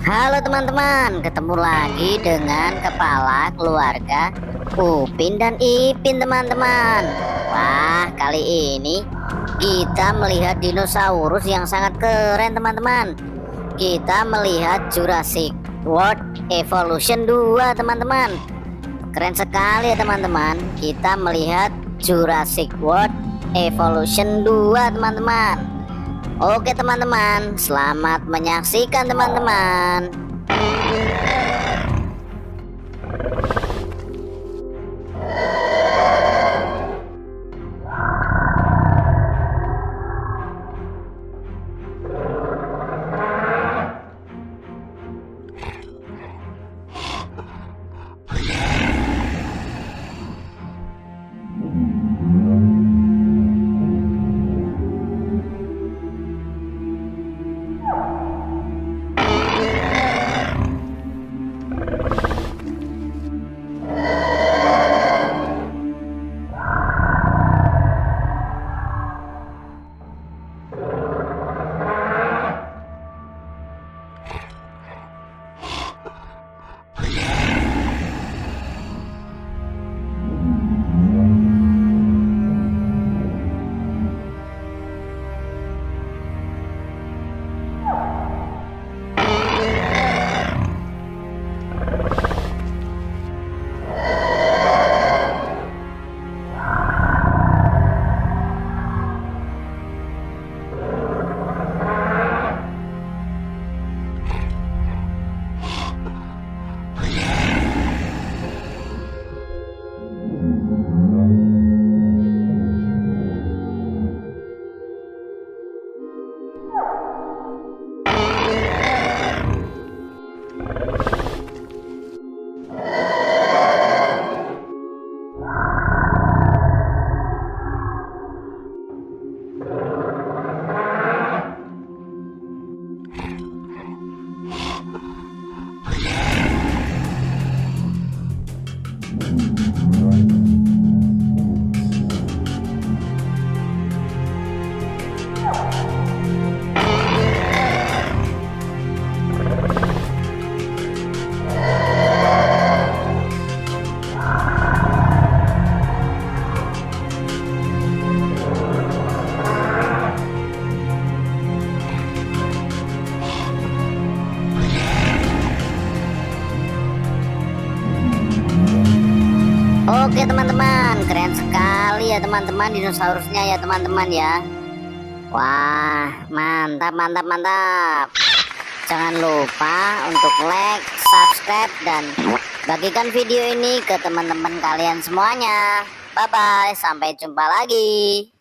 Halo teman-teman, ketemu lagi dengan kepala keluarga Upin dan Ipin teman-teman. Wah, kali ini kita melihat dinosaurus yang sangat keren teman-teman. Kita melihat Jurassic World Evolution 2 teman-teman. Keren sekali ya teman-teman. Kita melihat Jurassic World Evolution 2 teman-teman. Oke teman-teman, selamat menyaksikan teman-teman. Oke teman-teman, keren sekali ya teman-teman dinosaurusnya ya teman-teman ya. Wah, mantap mantap mantap. Jangan lupa untuk like, subscribe, dan bagikan video ini ke teman-teman kalian semuanya. Bye bye, sampai jumpa lagi.